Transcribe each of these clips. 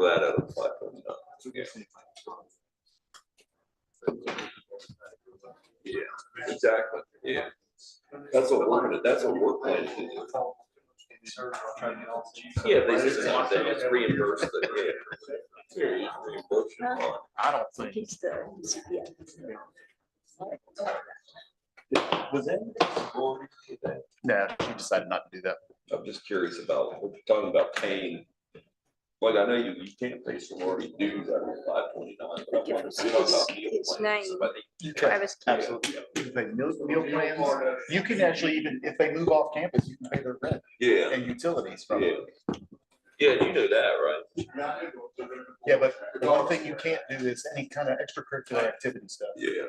that out of 529. Yeah, exactly. Yeah. That's what we're planning to do. Yeah, they just reimburse the, yeah. I don't think. He's the, yeah. Was that? No, she decided not to do that. I'm just curious about, we're talking about paying. Like, I know you can't pay sorority dues out of 529, but I'm talking about meal His plans. name. But You can, Travis. absolutely. You can pay meal plans. You can actually, even if they move off campus, you can pay their rent yeah, and utilities from yeah. it. Yeah, you know that, right? Yeah, but the one thing you can't do is any kind of extracurricular activity stuff. Yeah.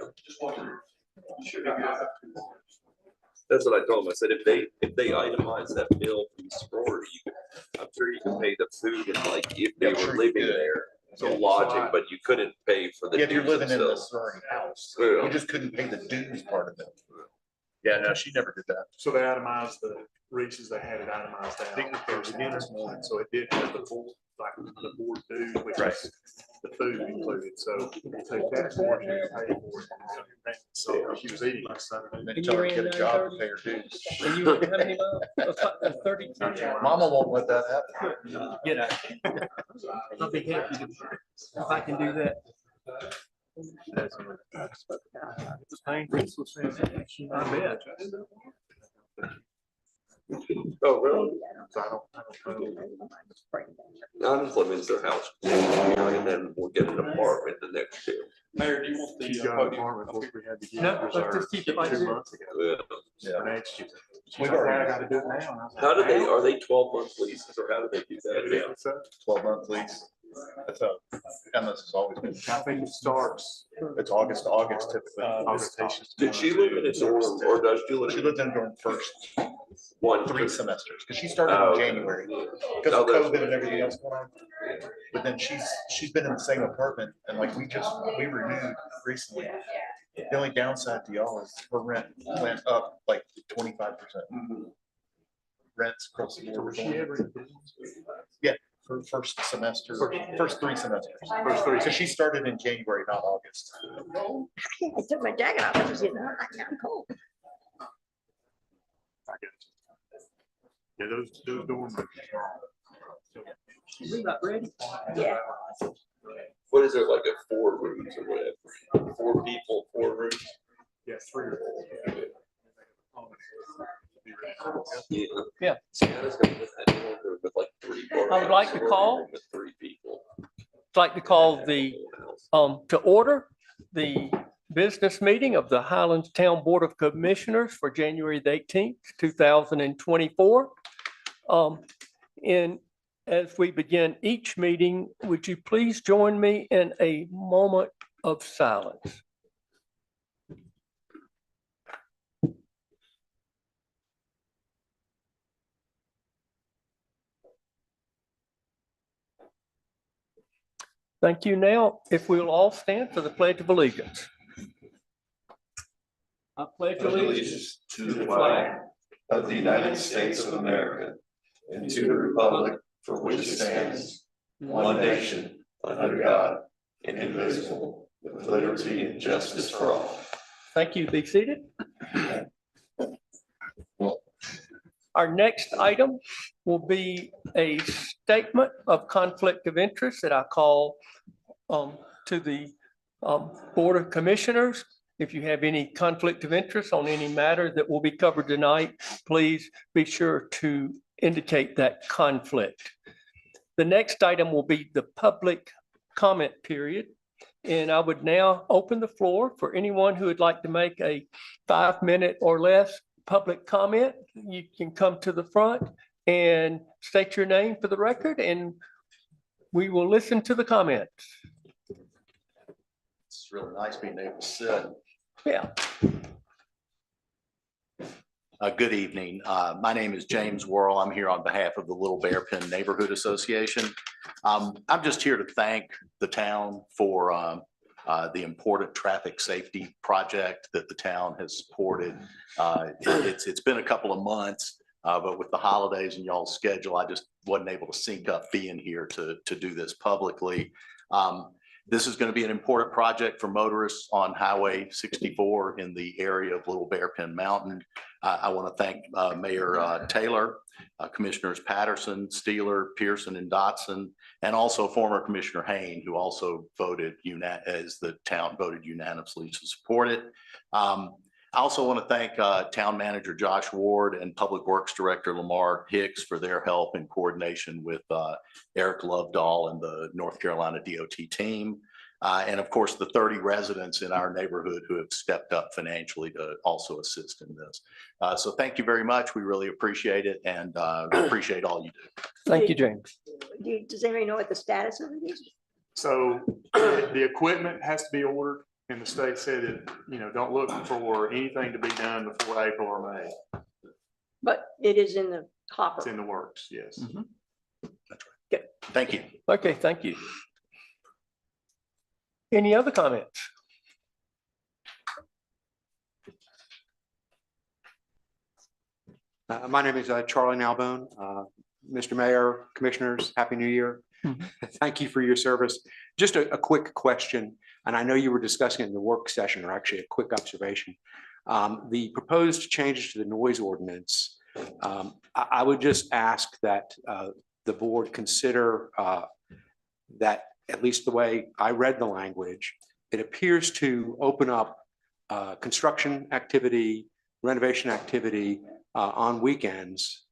That's what I told them. I said, if they itemize that bill from sorority, I'm sure you can pay the food and like if they were living there. So lodging, but you couldn't pay for the. Yeah, if you're dues living in the themselves. sorority house, Yeah. you just couldn't pay the dues part of it. Yeah, no, she never did that. So they itemized the Reese's, they had it itemized out. This morning, so it did have the full, like the board dues, which is the food included, so you take that portion and pay for it. So she was eating last Saturday. And then you tell her to get a job and pay her dues. And you how many miles? 32. Mama won't let that happen. Get out. I'll be happy to, if I can do that. It's painful. I bet. Oh, really? So I don't know. I'll just live in their house. And then we'll get an apartment the next year. Mayor, do you want She's got an apartment, of course, we had to get No, let's reserved just keep it like 2 this. months ago. Yeah. For next year. She's We've like, already- I gotta do it now. And I was like, How do they, "Now?" are they 12-month leases or how do they do that? Yeah, so 12-month lease. That's how Emma's has always been. I think it starts. It's August to August typically. Did she live in a dorm or does she live? She lived in dorm first One, 3 semesters because she started Oh, in okay. January because of COVID and everything else going on. But then she's been in the same apartment and like we renewed recently. The only downside to y'all is her rent went up like 25%. Rents across the board. Was she ever? Yeah, her first semester, first 3 semesters. First 3. So she started in January, not August. I took my jacket off, I was getting hot, I'm cold. I get it. Yeah, those dorms. We about ready? Yeah. what is it, like a 4 rooms or whatever? 4 people, 4 rooms? Yeah, 3 or 4. Yeah. Yeah. See, I was gonna put that in order with like 3 I would like to call- with 3 people. I'd like to call the, to order the business meeting of the Highlands Town Board of Commissioners for January the 18th, 2024. And as we begin each meeting, would you please join me in a moment of silence? Thank you. Now, if we'll all stand for the Pledge of Allegiance. I pledge allegiance to the flag of the United States of America and to the republic for which it stands, one nation, under God, indivisible, with liberty and justice for all. Thank you. Be seated. Our next item will be a statement of conflict of interest that I call to the Board of Commissioners. If you have any conflict of interest on any matter that will be covered tonight, please be sure to indicate that conflict. The next item will be the public comment period. And I would now open the floor for anyone who would like to make a 5-minute or less public comment. You can come to the front and state your name for the record, and we will listen to the comments. It's really nice being able to sit. Yeah. Good evening. My name is James Worrell. I'm here on behalf of the Little Bear Pen Neighborhood Association. I'm just here to thank the town for the important traffic safety project that the town has supported. It's been a couple of months But with the holidays and y'all's schedule, I just wasn't able to sync up being here to do this publicly. This is going to be an important project for motorists on Highway 64 in the area of Little Bearpin Mountain. I want to thank Mayor Taylor, Commissioners Patterson, Steeler, Pearson, and Dotson, and also former Commissioner Hayne, who also voted as the town voted unanimously to support it. I also want to thank Town Manager Josh Ward and Public Works Director Lamar Hicks for their help in coordination with Eric Lovedahl and the North Carolina DOT team. And of course, the 30 residents in our neighborhood who have stepped up financially to also assist in this. So thank you very much. We really appreciate it, and appreciate all you do. Thank you, James. Does anybody know what the status of it is? So the equipment has to be ordered, and the state said that, you know, don't look for anything to be done before April or May. But it is in the It's hopper. in the works, yes. That's right. Good. Thank you. Okay, thank you. Any other comments? My name is Charlie Nalbone. Mr. Mayor, Commissioners, Happy New Year. Mhm. Thank you for your service. Just a quick question, and I know you were discussing it in the work session, or actually a quick observation. The proposed changes to the noise ordinance, I would just ask that the board consider that, at least the way I read the language, it appears to open up construction activity, renovation activity on weekends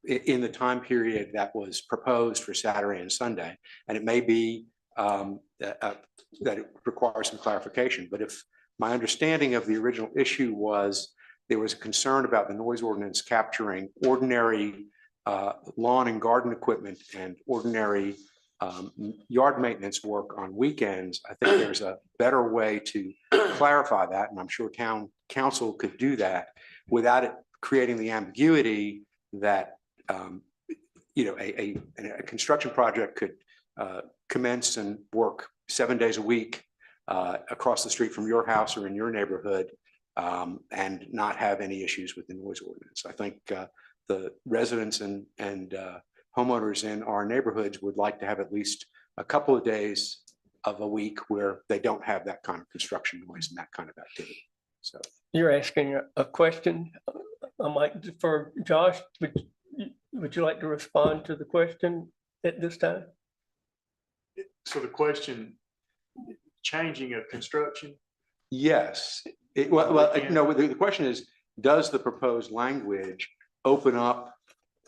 in the time period that was proposed for Saturday and Sunday. And it may be that it requires some clarification. But if my understanding of the original issue was there was a concern about the noise ordinance capturing ordinary lawn and garden equipment and ordinary yard maintenance work on weekends, I think there's a better way to clarify that. And I'm sure town council could do that without it creating the ambiguity that a construction project could commence and work 7 days a week across the street from your house or in your neighborhood and not have any issues with the noise ordinance. I think the residents and homeowners in our neighborhoods would like to have at least a couple of days of a week where they don't have that kind of construction noise and that kind of activity. So You're asking a question. I might defer, Josh, would you like to respond to the question at this time? So the question, changing of construction, yes, the question is, does the proposed language open up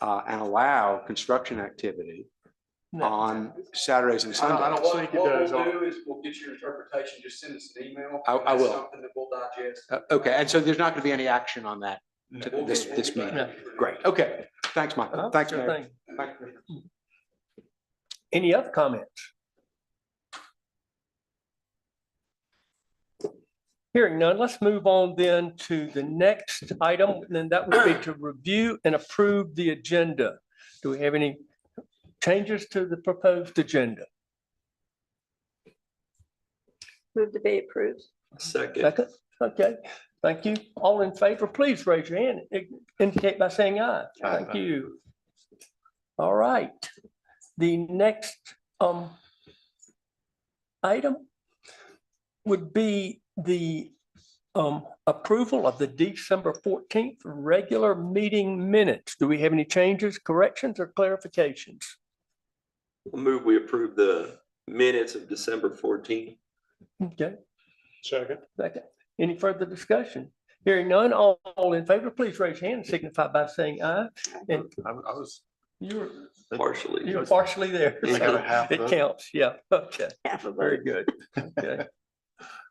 and allow construction activity on Saturdays and I Sundays? don't think it does. What we'll do is we'll get your interpretation, just send us an email. I will. That's something that we'll digest. Okay, and so there's not going to be any action on that this meeting? No. Great, okay, thanks, Mike. Thanks, Sure Mayor. thing. Thank you. Any other comments? Hearing none, let's move on then to the next item, and that would be to review and approve the agenda. Do we have any changes to the proposed agenda? Move to be approved. Second. Second, okay, thank you. All in favor, please raise your hand. Indicate by saying aye. Thank you. All right, the next item would be the approval of the December 14th regular meeting minutes. Do we have any changes, corrections, or clarifications? We'll move, we approve the minutes of December 14th. Okay, Second. second. Any further discussion? Hearing none, all in favor, please raise your hand and signify by saying aye. And I was. you're Partially. partially there. I got a half It vote. counts, yeah, okay. Half of Very it. good. Okay.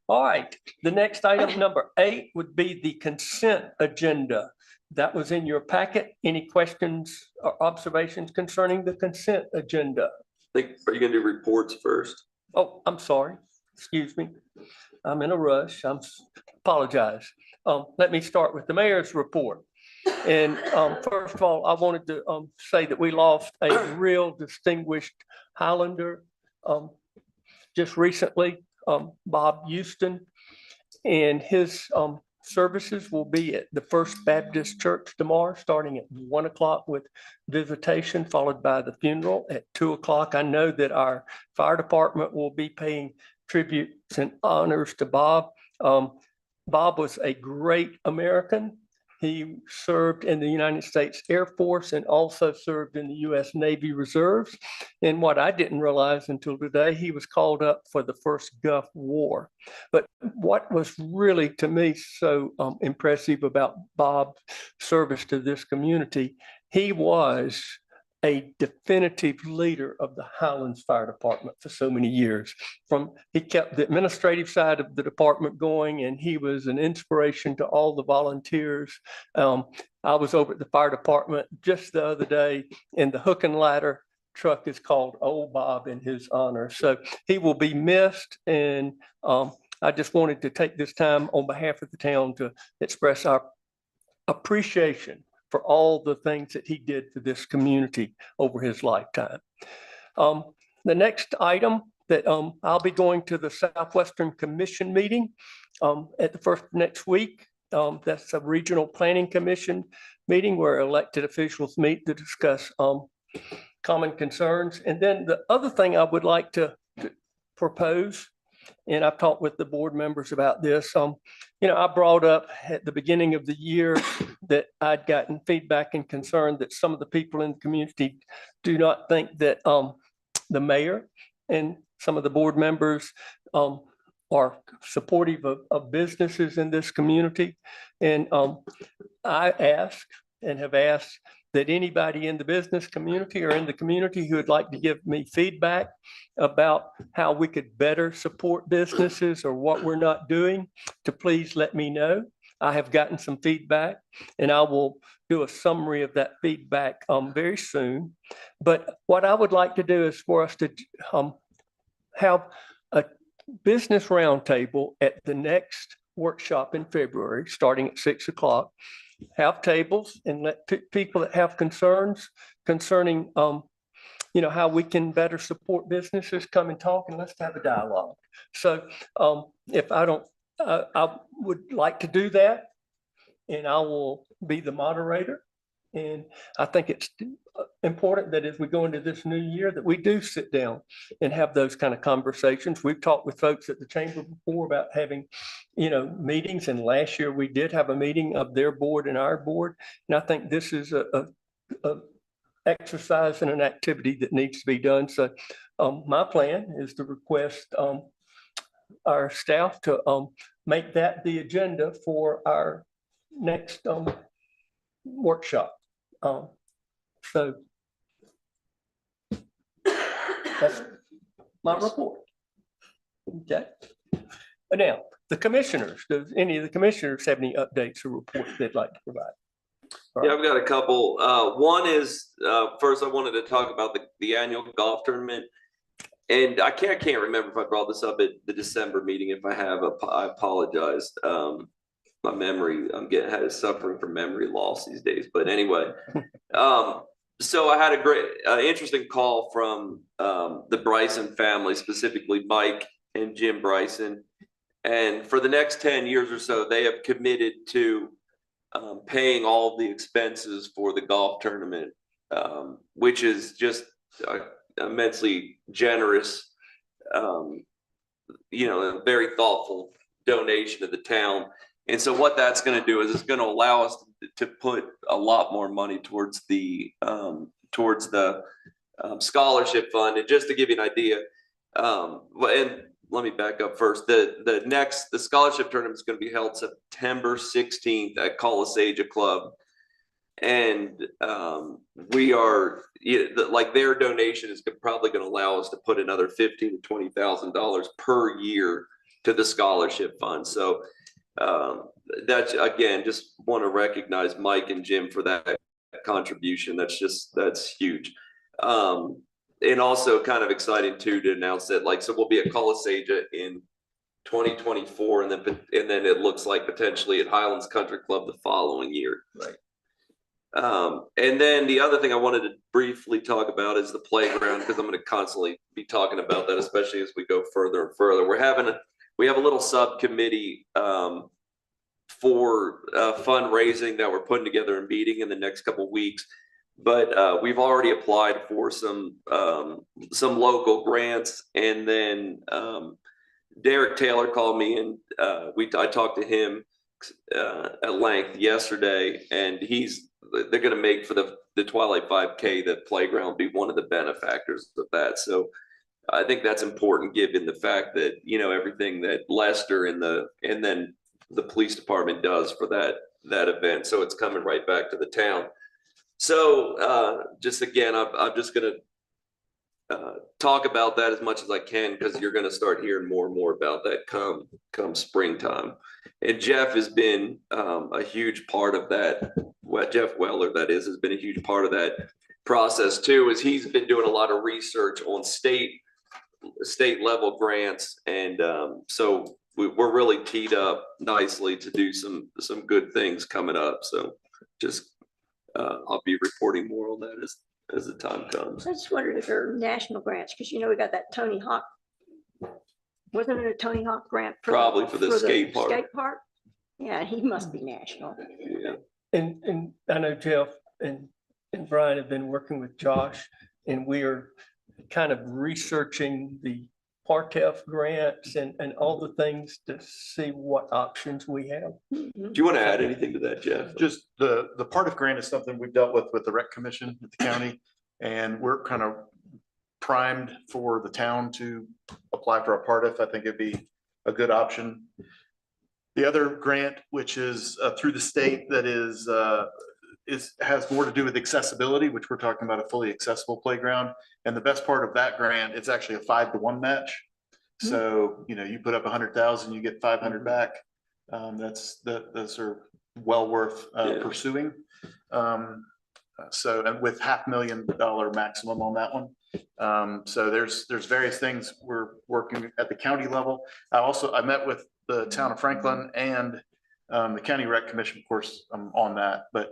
All right, the next item, number 8, would be the consent agenda. That was in your packet. Any questions or observations concerning the consent agenda? Are you gonna do reports first? Oh, I'm sorry. Excuse me. I'm in a rush. Apologize. Let me start with the mayor's report. And first of all, I wanted to say that we lost a real distinguished Highlander just recently, Bob Houston, and his services will be at the First Baptist Church tomorrow, starting at 1 o'clock with visitation, followed by the funeral at 2 o'clock. I know that our fire department will be paying tributes and honors to Bob. Bob was a great American. He served in the United States Air Force and also served in the U.S. Navy Reserves. And what I didn't realize until today, he was called up for the first Gulf War. But what was really, to me, so impressive about Bob's service to this community, he was a definitive leader of the Highlands Fire Department for so many years. He kept the administrative side of the department going, and he was an inspiration to all the volunteers. I was over at the fire department just the other day, and the hook and ladder truck is called Old Bob in his honor. So he will be missed, and I just wanted to take this time on behalf of the town to express our appreciation for all the things that he did for this community over his lifetime. The next item that I'll be going to the Southwestern Commission meeting at the first next week. That's a regional planning commission meeting where elected officials meet to discuss common concerns. And then the other thing I would like to propose, and I've talked with the board members about this. I brought up at the beginning of the year that I'd gotten feedback and concern that some of the people in the community do not think that the mayor and some of the board members are supportive of businesses in this community. And I asked and have asked that anybody in the business community or in the community who would like to give me feedback about how we could better support businesses or what we're not doing, to please let me know. I have gotten some feedback, and I will do a summary of that feedback very soon. But what I would like to do is for us to have a business roundtable at the next workshop in February, starting at 6 o'clock. Have tables and let people that have concerns concerning, how we can better support businesses come and talk, and let's have a dialogue. So if I would like to do that, and I will be the moderator. And I think it's important that as we go into this new year, that we do sit down and have those kind of conversations. We've talked with folks at the chamber before about having, meetings. And last year we did have a meeting of their board and our board. And I think this is a exercise and an activity that needs to be done. So my plan is to request our staff to make that the agenda for our next workshop. So that's my report. Okay. But now, the commissioners, does any of the commissioners have any updates or reports they'd like to provide? Yeah, I've got a couple. One is, first I wanted to talk about the annual golf tournament. And I can't remember if I brought this up at the December meeting. If I have, I apologize. My memory, I'm suffering from memory loss these days. But anyway, so I had a great, interesting call from the Bryson family, specifically Mike and Jim Bryson. And for the next 10 years or so, they have committed to paying all of the expenses for the golf tournament, which is just immensely generous, a very thoughtful donation to the town. And so what that's going to do is it's going to allow us to put a lot more money towards the scholarship fund. And just to give you an idea, and let me back up first. The scholarship tournament is going to be held September 16th at Coliseja Club. And we are their donation is probably going to allow us to put another $15,000 to $20,000 per year to the scholarship fund. So that's, again, just want to recognize Mike and Jim for that contribution. That's huge. And also kind of exciting too to announce that so we'll be at Coliseja in 2024, and then it looks like potentially at Highlands Country Club the following year. Right. And then the other thing I wanted to briefly talk about is the playground, because I'm going to constantly be talking about that, especially as we go further and further. We have a little subcommittee for fundraising that we're putting together a meeting in the next couple of weeks. But we've already applied for some local grants, and then Derek Taylor called me, and I talked to him at length yesterday, and they're going to make for the Twilight 5K, the playground be one of the benefactors of that. So I think that's important, given the fact that, you know, everything that Lester and then the police department does for that event. So it's coming right back to the town. So just again, I'm just going to talk about that as much as I can, because you're going to start hearing more and more about that come springtime. And Jeff has been a huge part of that. Jeff Weller, that is, has been a huge part of that process too, as he's been doing a lot of research on state level grants. And so we're really teed up nicely to do some good things coming up. So just I'll be reporting more on that as the time comes. I just wondered if there are national grants, because you know we got that Tony Hawk. Wasn't it a Tony Hawk grant? Probably for the skate park. Skate park? Yeah, he must be national. Yeah. And I know Jeff and Brian have been working with Josh, and we are kind of researching the Partef grants and all the things to see what options we have. Do you want to add anything to that, Jeff? Just the part of grant is something we've dealt with the rec commission at the county, and we're kind of primed for the town to apply for a part of. I think it'd be a good option. The other grant, which is through the state, that has more to do with accessibility, which we're talking about a fully accessible playground. And the best part of that grant, it's actually a 5-to-1 match. So, you know, you put up 100,000, you get 500 back. Those are well worth pursuing. So, and with $500,000 maximum on that one. So there's various things we're working at the county level. I met with the town of Franklin and the county rec commission, of course, on that, but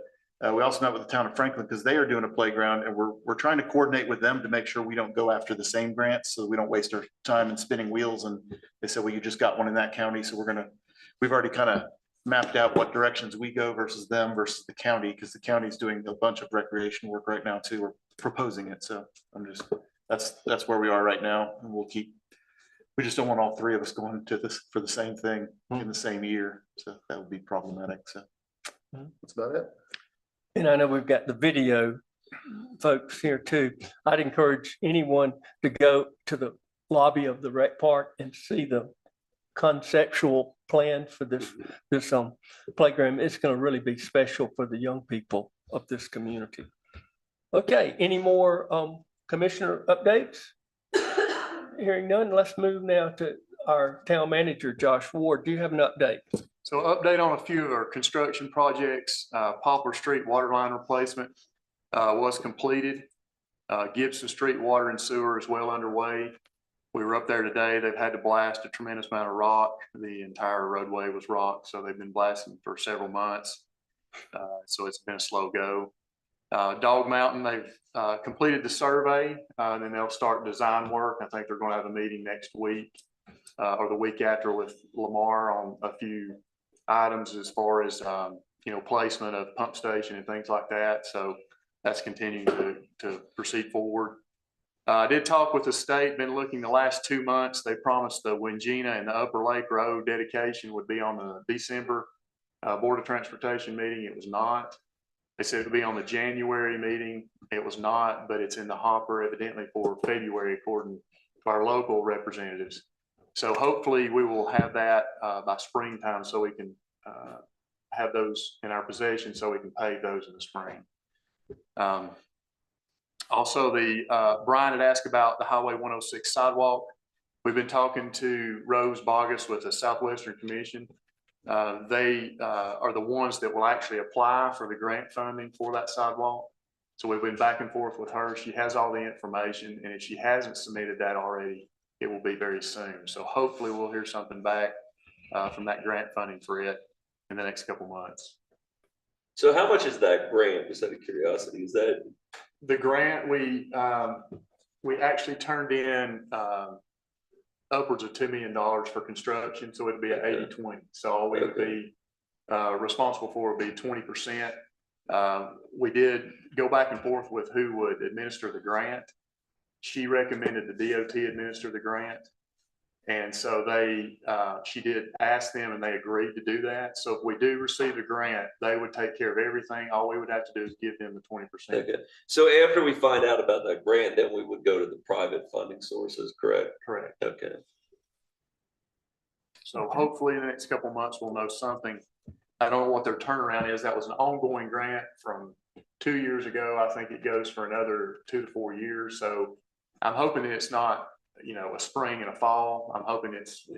we also met with the town of Franklin because they are doing a playground, and we're trying to coordinate with them to make sure we don't go after the same grants, so we don't waste our time in spinning wheels. And they said, well, you just got one in that county, so we've already kind of mapped out what directions we go versus them versus the county, because the county's doing a bunch of recreation work right now too. We're proposing it, so that's where we are right now, and we just don't want all three of us going to this for the same thing in the same year, so that would be problematic. So that's about it. And I know we've got the video folks here too. I'd encourage anyone to go to the lobby of the rec park and see the conceptual plan for this playground. It's going to really be special for the young people of this community. Okay, any more commissioner updates? Hearing none, let's move now to our town manager, Josh Ward. Do you have an update? So update on a few of our construction projects. Poplar Street water line replacement was completed. Gibson Street water and sewer is well underway. We were up there today. They've had to blast a tremendous amount of rock. The entire roadway was rock, so they've been blasting for several months. So it's been a slow go. Dog Mountain, they've completed the survey, and then they'll start design work. I think they're going to have a meeting next week or the week after with Lamar on a few items as far as placement of pump station and things like that. So that's continuing to proceed forward. I did talk with the state, been looking the last 2 months. They promised the Wingina and the Upper Lake Road dedication would be on the December Board of Transportation meeting. It was not. They said it would be on the January meeting. It was not, but it's in the hopper evidently for February, according to our local representatives. So hopefully we will have that by springtime, so we can have those in our possession, so we can pave those in the spring. Also, Brian had asked about the Highway 106 sidewalk. We've been talking to Rose Bogus with the Southwestern Commission. They are the ones that will actually apply for the grant funding for that sidewalk. So we've been back and forth with her. She has all the information, and if she hasn't submitted that already, it will be very soon. So hopefully we'll hear something back from that grant funding for it in the next couple months. So how much is that grant? Just out of curiosity, is that the grant? We actually turned in upwards of $2 million for construction, so it'd be an 80-20. So all we would be responsible for would be 20%. We did go back and forth with who would administer the grant. She recommended the DOT administer the grant. And so she did ask them and they agreed to do that. So if we do receive the grant, they would take care of everything. All we would have to do is give them the 20%. Okay. So after we find out about that grant, then we would go to the private funding sources, correct? Correct. Okay. So hopefully in the next couple of months, we'll know something. I don't know what their turnaround is. That was an ongoing grant from 2 years ago. I think it goes for another 2 to 4 years. So I'm hoping that it's not, a spring and a fall. I'm hoping it's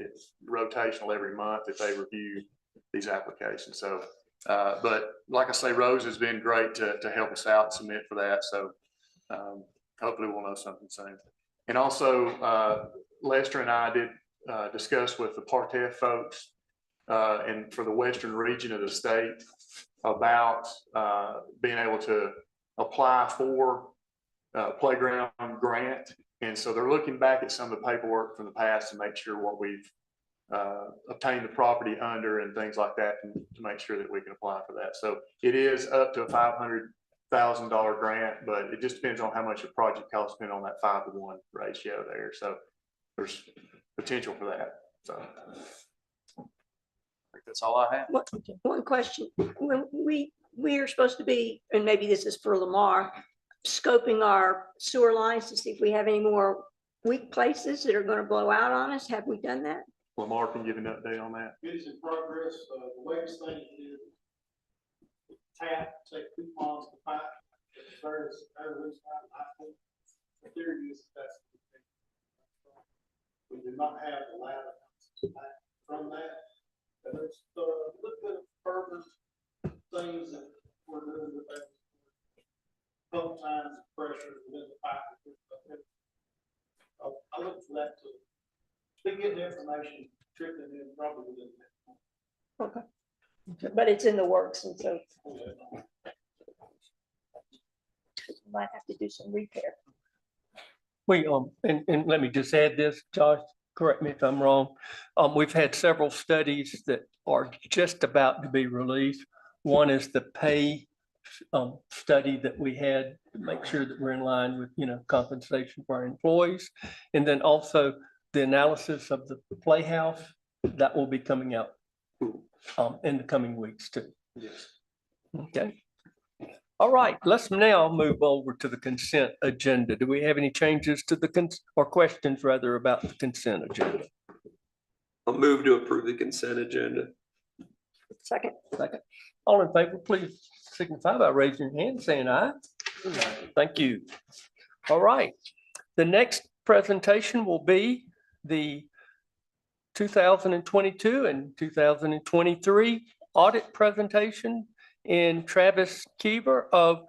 rotational every month if they review these applications. So, but like I say, Rose has been great to help us out and submit for that. So hopefully we'll know something soon. And also Lester and I did discuss with the Partef folks and for the western region of the state about being able to apply for playground grant. And so they're looking back at some of the paperwork from the past to make sure what we've obtained the property under and things like that, and to make sure that we can apply for that. So it is up to a $500,000 grant, but it just depends on how much the project costs, depending on that 5-to-1 ratio there. So there's potential for that. So I think that's all I have. One question, when we are supposed to be, and maybe this is for Lamar, scoping our sewer lines to see if we have any more weak places that are going to blow out on us. Have we done that? Lamar can give an update on that. It is in progress. The latest thing is tap, take coupons to pipe. Various areas. The theory is that's we do not have the lab from that. And there's a little bit of further things that we're doing with that. Pump times, pressure within the pipe. I look for that to get the information trickling in probably within that. Okay. But it's in the works, and so might have to do some repair. We, and let me just add this, Josh, correct me if I'm wrong. We've had several studies that are just about to be released. One is the pay study that we had to make sure that we're in line with, compensation for our employees. And then also the analysis of the playhouse that will be coming out in the coming weeks too. Yes. Okay. All right, let's now move over to the consent agenda. Do we have any changes to the or questions rather about the consent agenda? I'll move to approve the consent agenda. Second. All in favor, please signify by raising your hand, saying aye. Thank you. All right. The next presentation will be the 2022 and 2023 audit presentation. And Travis Keever of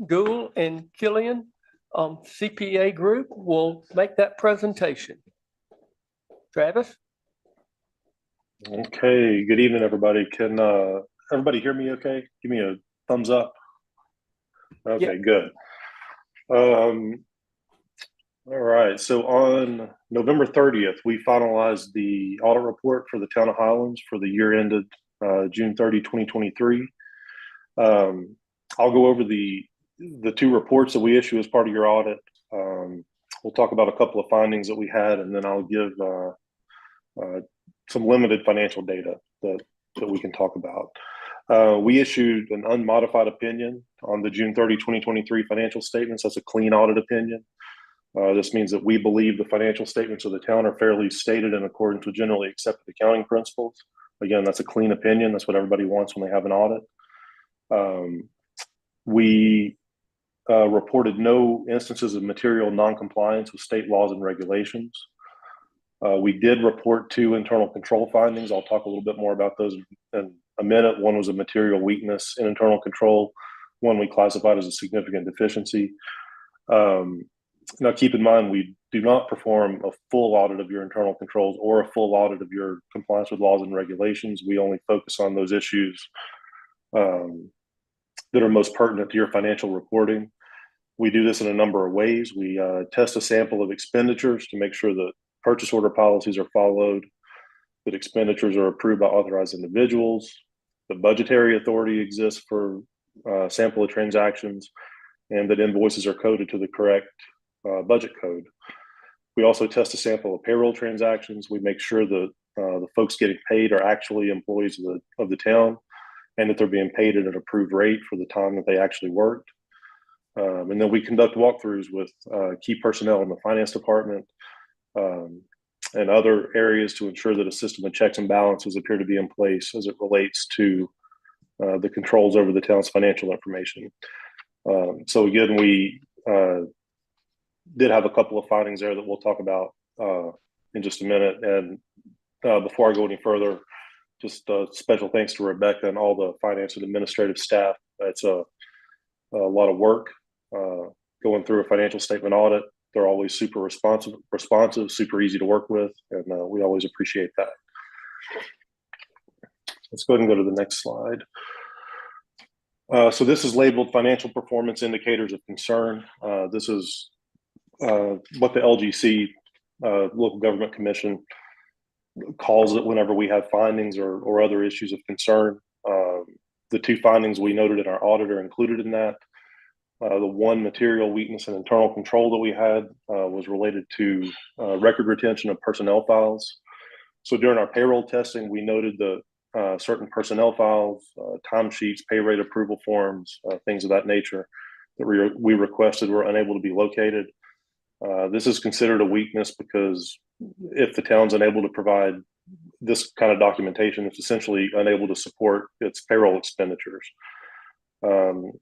Gould and Killian CPA Group will make that presentation. Travis? Okay, good evening, everybody. Can everybody hear me okay? Give me a thumbs up. Okay, good. All right, so on November 30th, we finalized the audit report for the town of Highlands for the year ended June 30, 2023. I'll go over the two reports that we issue as part of your audit. We'll talk about a couple of findings that we had, and then I'll give some limited financial data that we can talk about. We issued an unmodified opinion on the June 30, 2023 financial statements. That's a clean audit opinion. This means that we believe the financial statements of the town are fairly stated in accordance with generally accepted accounting principles. Again, that's a clean opinion. That's what everybody wants when they have an audit. We reported no instances of material non-compliance with state laws and regulations. We did report 2 internal control findings. I'll talk a little bit more about those in a minute. One was a material weakness in internal control. One we classified as a significant deficiency. Now, keep in mind, we do not perform a full audit of your internal controls or a full audit of your compliance with laws and regulations. We only focus on those issues that are most pertinent to your financial reporting. We do this in a number of ways. We test a sample of expenditures to make sure that purchase order policies are followed, that expenditures are approved by authorized individuals. the budgetary authority exists for sample of transactions, and that invoices are coded to the correct budget code. We also test a sample of payroll transactions. We make sure that the folks getting paid are actually employees of the town, and that they're being paid at an approved rate for the time that they actually worked. And then we conduct walkthroughs with key personnel in the finance department and other areas to ensure that a system of checks and balances appear to be in place as it relates to the controls over the town's financial information. So again, we did have a couple of findings there that we'll talk about in just a minute. And before I go any further, just special thanks to Rebecca and all the finance and administrative staff. It's a lot of work going through a financial statement audit. They're always super responsive, super easy to work with, and we always appreciate that. Let's go ahead and go to the next slide. So this is labeled financial performance indicators of concern. This is what the LGC, Local Government Commission, calls it whenever we have findings or other issues of concern. The two findings we noted in our audit are included in that. The one material weakness in internal control that we had was related to record retention of personnel files. So during our payroll testing, we noted that certain personnel files, timesheets, pay rate approval forms, things of that nature that we requested were unable to be located. This is considered a weakness because if the town's unable to provide this kind of documentation, it's essentially unable to support its payroll expenditures.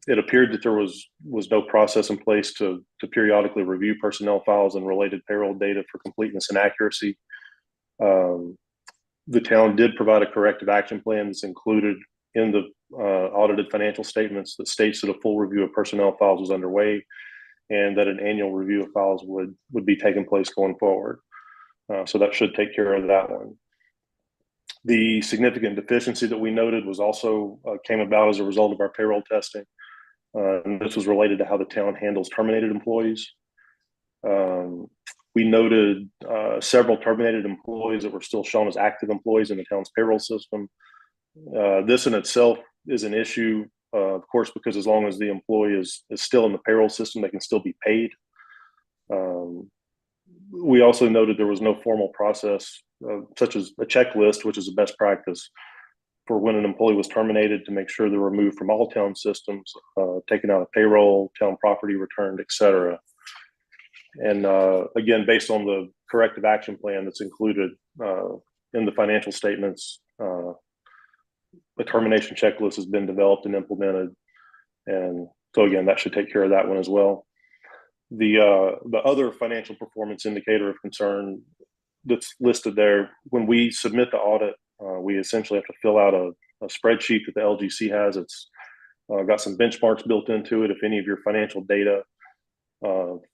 It appeared that there was no process in place to periodically review personnel files and related payroll data for completeness and accuracy. The town did provide a corrective action plan that's included in the audited financial statements that states that a full review of personnel files was underway and that an annual review of files would be taking place going forward. So that should take care of that one. The significant deficiency that we noted was also came about as a result of our payroll testing. And this was related to how the town handles terminated employees. We noted several terminated employees that were still shown as active employees in the town's payroll system. This in itself is an issue, of course, because as long as the employee is still in the payroll system, they can still be paid. We also noted there was no formal process, such as a checklist, which is a best practice for when an employee was terminated to make sure they're removed from all town systems, taken out of payroll, town property returned, et cetera. And again, based on the corrective action plan that's included in the financial statements, the termination checklist has been developed and implemented. And so again, that should take care of that one as well. The other financial performance indicator of concern that's listed there, when we submit the audit, we essentially have to fill out a spreadsheet that the LGC has. It's got some benchmarks built into it. If any of your financial data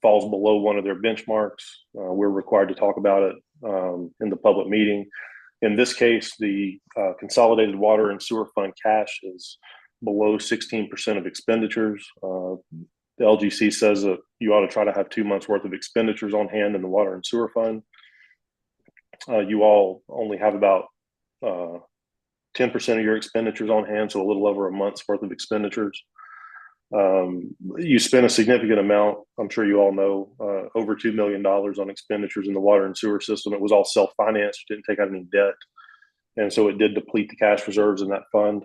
falls below one of their benchmarks, we're required to talk about it in the public meeting. In this case, the consolidated water and sewer fund cash is below 16% of expenditures. The LGC says that you ought to try to have 2 months worth of expenditures on hand in the water and sewer fund. You all only have about 10% of your expenditures on hand, so a little over a month's worth of expenditures. You spent a significant amount, I'm sure you all know, over $2 million on expenditures in the water and sewer system. It was all self-financed, didn't take out any debt. And so it did deplete the cash reserves in that fund.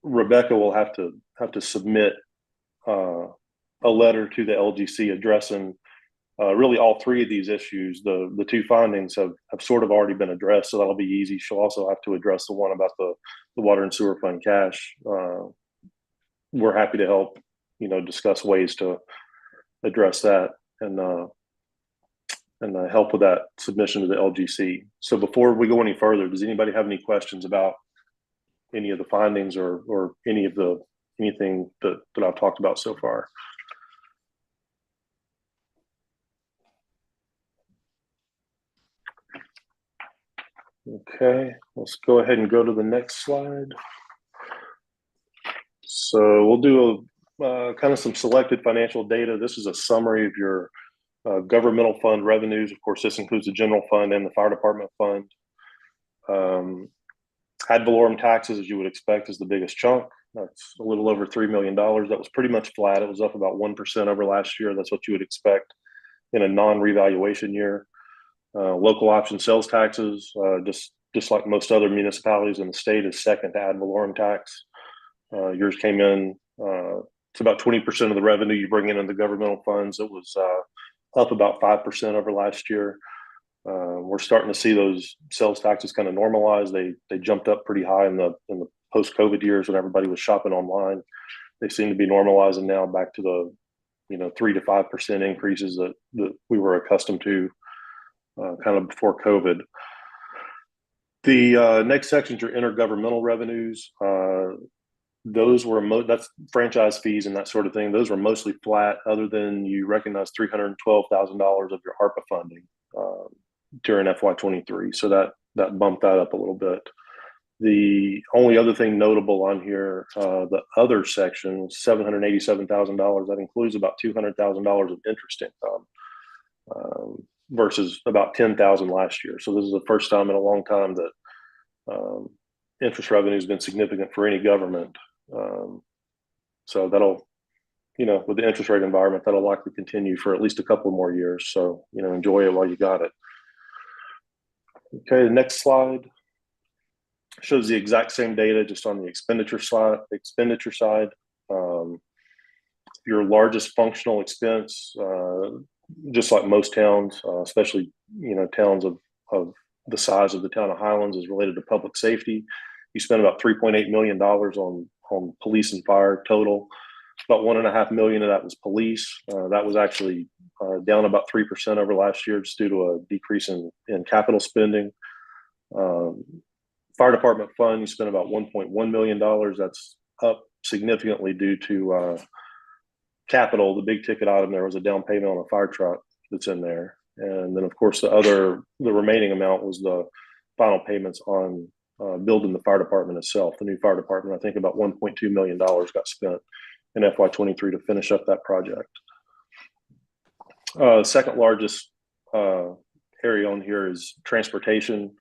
Rebecca will have to submit a letter to the LGC addressing really all three of these issues. The two findings have sort of already been addressed, so that'll be easy. She'll also have to address the one about the water and sewer fund cash. We're happy to help, discuss ways to address that and help with that submission to the LGC. So before we go any further, does anybody have any questions about any of the findings or anything that I've talked about so far? Okay, let's go ahead and go to the next slide. So we'll do kind of some selected financial data. This is a summary of your governmental fund revenues. Of course, this includes the general fund and the fire department fund. Ad valorem taxes, as you would expect, is the biggest chunk. That's a little over $3 million. That was pretty much flat. It was up about 1% over last year. That's what you would expect in a non-revaluation year. Local option sales taxes, just like most other municipalities in the state, is second to ad valorem tax. Yours came in, it's about 20% of the revenue you bring in the governmental funds. It was up about 5% over last year. We're starting to see those sales taxes kind of normalize. They jumped up pretty high in the post-COVID years when everybody was shopping online. They seem to be normalizing now back to the 3 to 5% increases that we were accustomed to kind of before COVID. The next sections are intergovernmental revenues. Those were that's franchise fees and that sort of thing. Those were mostly flat, other than you recognize $312,000 of your ARPA funding during FY23. So that bumped that up a little bit. The only other thing notable on here, the other section, $787,000, that includes about $200,000 of interest income versus about $10,000 last year. So this is the first time in a long time that interest revenue has been significant for any government. So that'll, with the interest rate environment, that'll likely continue for at least a couple more years. So, enjoy it while you got it. Okay, the next slide shows the exact same data, just on the expenditure side. Your largest functional expense, just like most towns, especially towns of the size of the town of Highlands, is related to public safety. You spend about $3.8 million on police and fire total. About $1.5 million of that was police. That was actually down about 3% over last year, just due to a decrease in capital spending. Fire department fund, you spent about $1.1 million. That's up significantly due to capital. The big ticket item there was a down payment on a fire truck that's in there. And then, of course, the remaining amount was the final payments on building the fire department itself, the new fire department. I think about $1.2 million got spent in FY23 to finish up that project. Second largest area on here is transportation,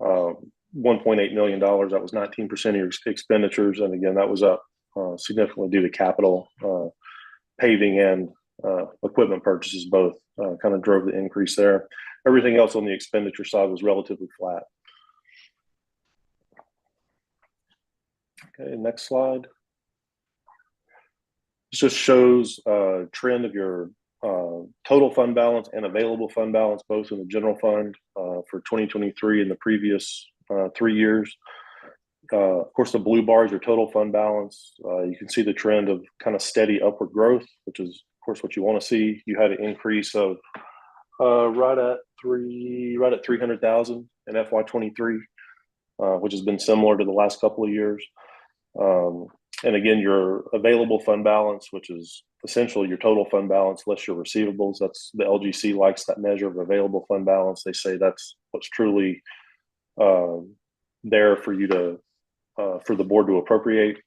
$1.8 million. That was 19% of your expenditures. And again, that was up significantly due to capital, paving and equipment purchases, both kind of drove the increase there. Everything else on the expenditure side was relatively flat. Okay, next slide. This just shows a trend of your total fund balance and available fund balance, both in the general fund for 2023 and the previous 3 years. Of course, the blue bar is your total fund balance. You can see the trend of kind of steady upward growth, which is, of course, what you want to see. You had an increase of right at 300,000 in FY23, which has been similar to the last couple of years. And again, your available fund balance, which is essentially your total fund balance less your receivables. That's the LGC likes that measure of available fund balance. They say that's what's truly there for you to for the board to appropriate,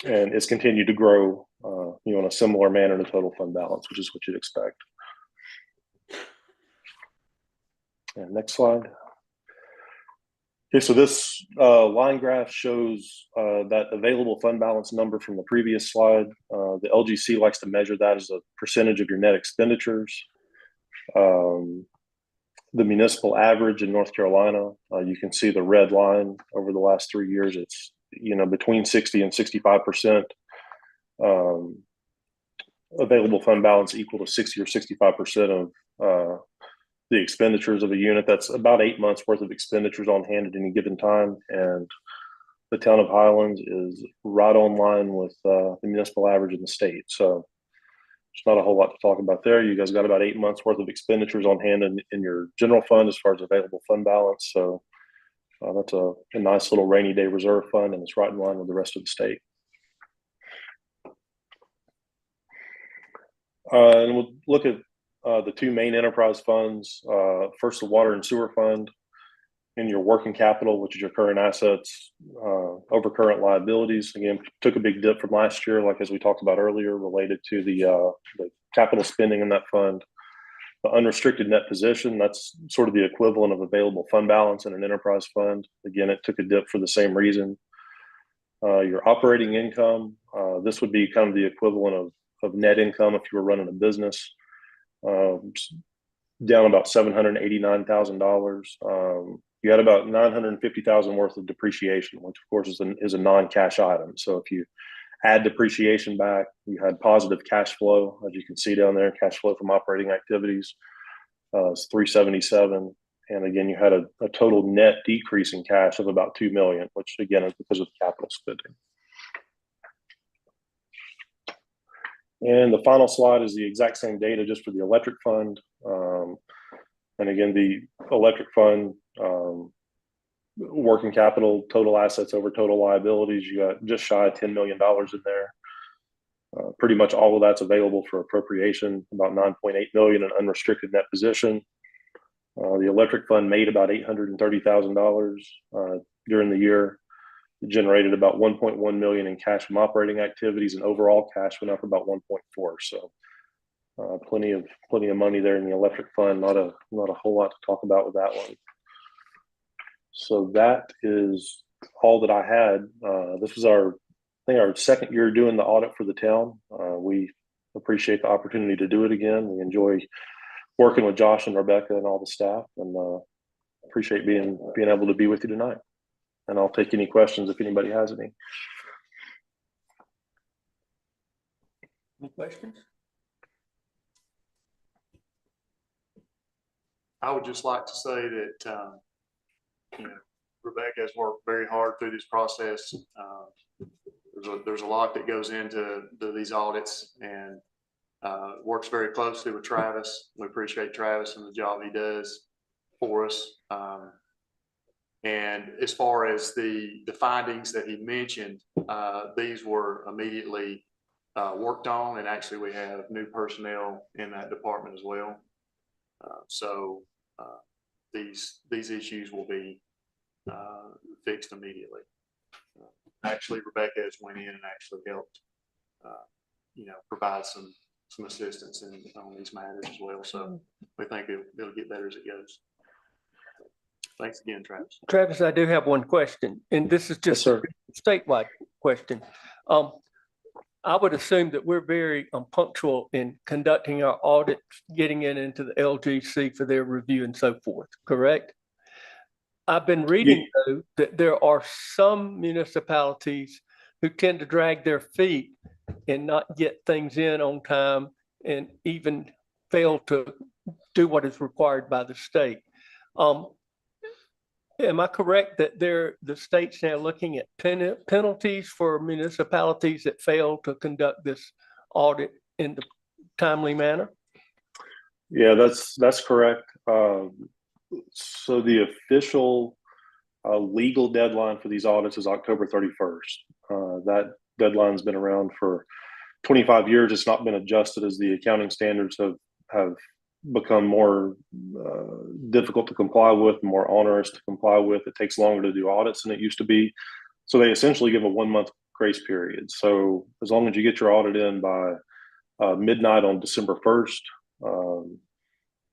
and it's continued to grow in a similar manner to total fund balance, which is what you'd expect. And next slide. Okay, so this line graph shows that available fund balance number from the previous slide. The LGC likes to measure that as a percentage of your net expenditures. The municipal average in North Carolina, you can see the red line over the last 3 years. It's between 60 and 65% available fund balance, equal to 60 or 65% of the expenditures of a unit. That's about 8 months worth of expenditures on hand at any given time. And the town of Highlands is right on line with the municipal average in the state. So there's not a whole lot to talk about there. You guys got about 8 months worth of expenditures on hand in your general fund as far as available fund balance. So that's a nice little rainy day reserve fund, and it's right in line with the rest of the state. And we'll look at the two main enterprise funds. First, the water and sewer fund. In your working capital, which is your current assets over current liabilities. Again, took a big dip from last year, like as we talked about earlier, related to the capital spending in that fund. The unrestricted net position, that's sort of the equivalent of available fund balance in an enterprise fund. Again, it took a dip for the same reason. Your operating income, this would be kind of the equivalent of net income if you were running a business. Down about $789,000. You had about $950,000 worth of depreciation, which of course is a non-cash item. So if you add depreciation back, you had positive cash flow, as you can see down there. Cash flow from operating activities is 377, and again, you had a total net decrease in cash of about 2 million, which again is because of capital spending. And the final slide is the exact same data just for the electric fund. And again, the electric fund, working capital, total assets over total liabilities, you got just shy of $10 million in there. Pretty much all of that's available for appropriation, about 9.8 million in unrestricted net position. The electric fund made about $830,000 during the year. It generated about 1.1 million in cash from operating activities, and overall cash went up about 1.4. So plenty of money there in the electric fund. Not a whole lot to talk about with that one. So that is all that I had. This was our second year doing the audit for the town. We appreciate the opportunity to do it again. We enjoy working with Josh and Rebecca and all the staff, and appreciate being able to be with you tonight. And I'll take any questions if anybody has any. Any questions? I would just like to say that, Rebecca has worked very hard through this process. There's a lot that goes into these audits, and works very closely with Travis. We appreciate Travis and the job he does for us. And as far as the findings that he mentioned, these were immediately worked on, and actually we have new personnel in that department as well. So these issues will be fixed immediately. Actually, Rebecca has went in and actually helped, provide some assistance on these matters as well. So we think it'll get better as it goes. Thanks again, Travis. Travis, I do have one question, and this is just a statewide question. I would assume that we're very punctual in conducting our audits, getting it into the LGC for their review and so forth, correct? I've been reading, though, that there are some municipalities who tend to drag their feet and not get things in on time and even fail to do what is required by the state. Am I correct that the state's now looking at penalties for municipalities that fail to conduct this audit in the timely manner? Yeah, that's correct. So the official legal deadline for these audits is October 31st. That deadline's been around for 25 years. It's not been adjusted as the accounting standards have become more difficult to comply with, more onerous to comply with. It takes longer to do audits than it used to be. So they essentially give a 1-month grace period. So as long as you get your audit in by midnight on December 1st,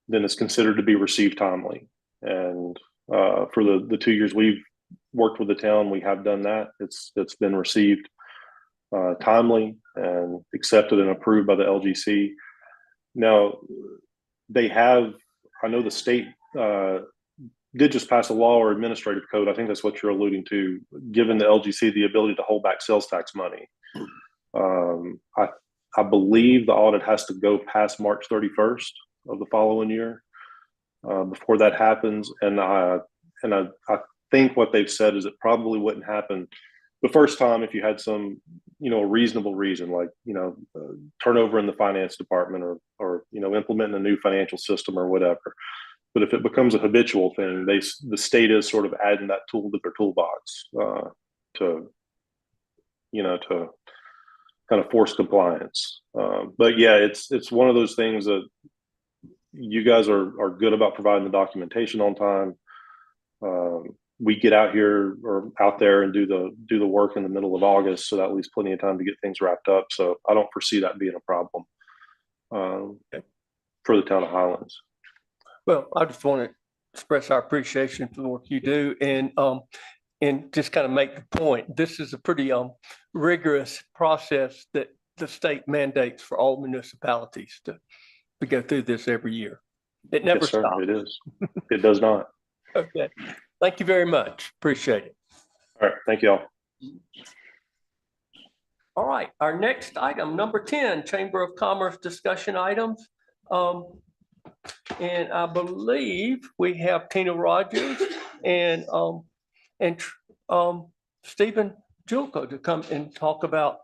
then it's considered to be received timely. And for the 2 years we've worked with the town, we have done that. It's been received timely and accepted and approved by the LGC. Now, I know the state did just pass a law or administrative code. I think that's what you're alluding to, giving the LGC the ability to hold back sales tax money. I believe the audit has to go past March 31st of the following year before that happens. And I think what they've said is it probably wouldn't happen the first time if you had some, reasonable reason, like, turnover in the finance department or implementing a new financial system or whatever. But if it becomes a habitual thing, the state is sort of adding that tool to their toolbox to kind of force compliance. But yeah, it's one of those things that you guys are good about providing the documentation on time. We get out there and do the work in the middle of August, so that leaves plenty of time to get things wrapped up. So I don't foresee that being a problem. Okay. for the town of Highlands. Well, I just want to express our appreciation for the work you do and just kind of make the point. This is a pretty rigorous process that the state mandates for all municipalities to go through this every year. It never Yes, sir, stops. it is. It does not. Okay. Thank you very much. Appreciate it. All right, thank you all. All right, our next item, number 10, Chamber of Commerce discussion items. And I believe we have Tina Rogers and Stephen Julko to come and talk about,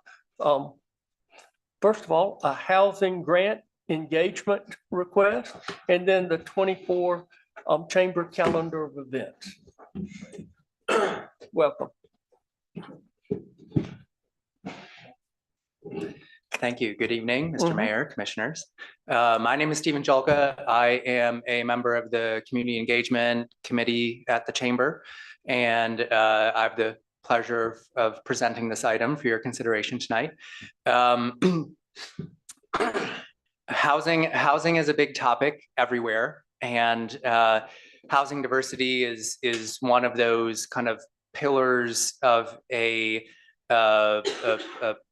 first of all, a housing grant engagement request, and then the 24 chamber calendar of events. Welcome. Thank you. Good evening, Mr. Mayor, Commissioners. My name is Stephen Julka. I am a member of the Community Engagement Committee at the Chamber, and I have the pleasure of presenting this item for your consideration tonight. Housing is a big topic everywhere, and housing diversity is one of those kind of pillars of a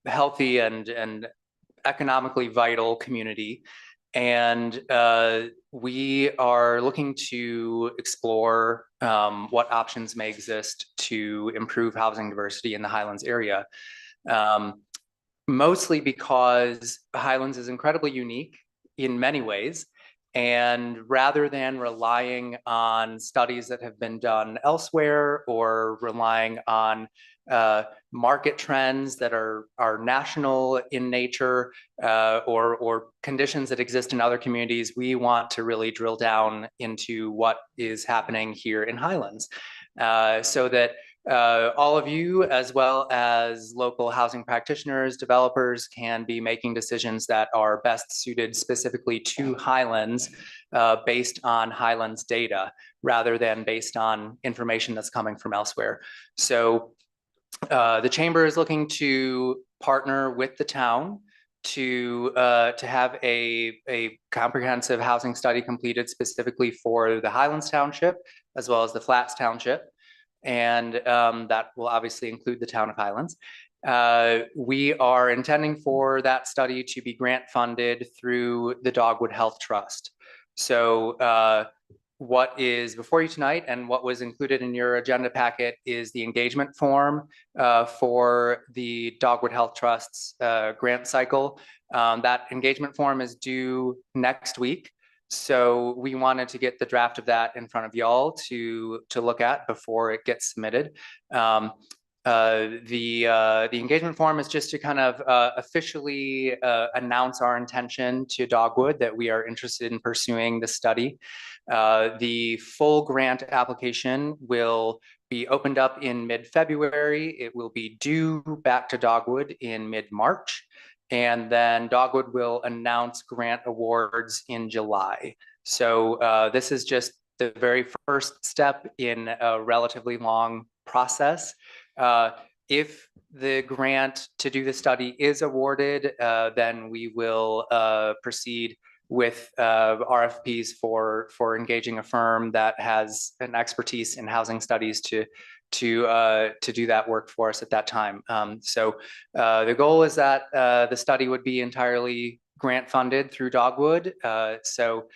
healthy and economically vital community. And we are looking to explore what options may exist to improve housing diversity in the Highlands area. Mostly because Highlands is incredibly unique in many ways. And rather than relying on studies that have been done elsewhere or relying on market trends that are national in nature or conditions that exist in other communities, we want to really drill down into what is happening here in Highlands so that all of you, as well as local housing practitioners, developers, can be making decisions that are best suited specifically to Highlands based on Highlands data, rather than based on information that's coming from elsewhere. So the Chamber is looking to partner with the town to have a comprehensive housing study completed specifically for the Highlands Township, as well as the Flats Township. And that will obviously include the town of Highlands. We are intending for that study to be grant funded through the Dogwood Health Trust. So what is before you tonight and what was included in your agenda packet is the engagement form for the Dogwood Health Trust's grant cycle. That engagement form is due next week. So we wanted to get the draft of that in front of y'all to look at before it gets submitted. The engagement form is just to kind of officially announce our intention to Dogwood that we are interested in pursuing the study. The full grant application will be opened up in mid-February. It will be due back to Dogwood in mid-March. And then Dogwood will announce grant awards in July. So this is just the very first step in a relatively long process. If the grant to do the study is awarded, then we will proceed with RFPs for engaging a firm that has an expertise in housing studies to do that work for us at that time. So the goal is that the study would be entirely grant funded through Dogwood. So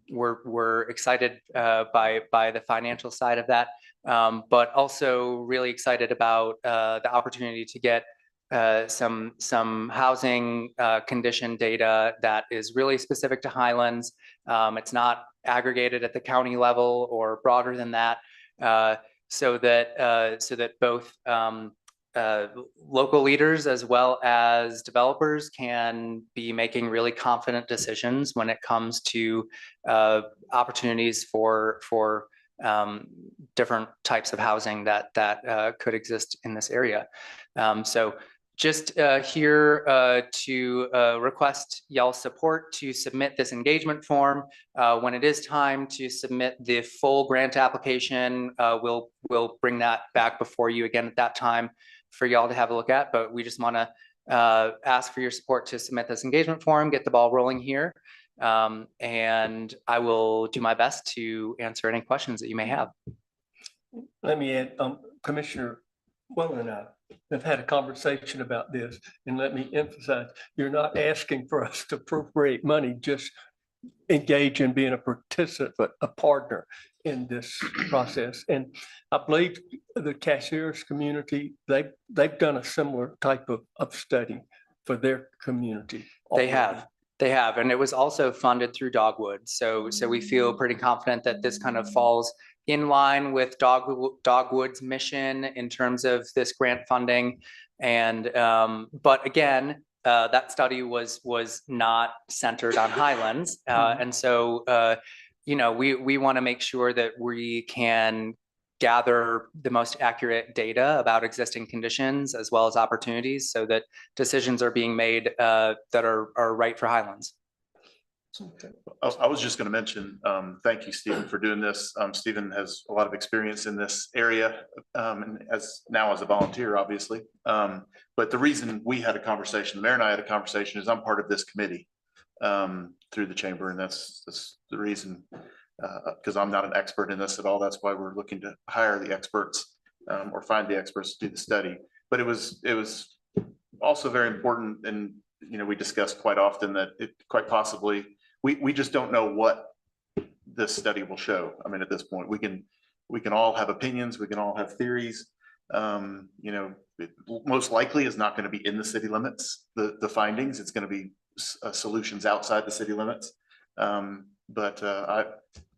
we're excited by the financial side of that, but also really excited about the opportunity to get some housing condition data that is really specific to Highlands. It's not aggregated at the county level or broader than that. So that both local leaders as well as developers can be making really confident decisions when it comes to opportunities for different types of housing that could exist in this area. So just here to request y'all's support to submit this engagement form. When it is time to submit the full grant application, we'll bring that back before you again at that time for y'all to have a look at. But we just want to ask for your support to submit this engagement form, get the ball rolling here. And I will do my best to answer any questions that you may have. Let me add, Commissioner Well and I have had a conversation about this, and let me emphasize, you're not asking for us to appropriate money, just engage in being a participant, a partner in this process. And I believe the cashiers community, they've done a similar type of study for their community. They have, and it was also funded through Dogwood. So we feel pretty confident that this kind of falls in line with Dogwood's mission in terms of this grant funding. And but again, that study was not centered on Highlands, and so you know, we want to make sure that we can gather the most accurate data about existing conditions as well as opportunities, so that decisions are being made that are right for Highlands. I was just going to mention, thank you, Stephen, for doing this. Stephen has a lot of experience in this area, and as a volunteer, obviously. But the reason we had a conversation, the mayor and I had a conversation, is I'm part of this committee through the chamber, and that's the reason, because I'm not an expert in this at all. That's why we're looking to hire the experts or find the experts to do the study. But it was also very important, and you know, we discussed quite often that it quite possibly. We just don't know what this study will show. I mean, at this point, we can all have opinions, we can all have theories. You know, it most likely is not going to be in the city limits. The findings, it's going to be solutions outside the city limits. But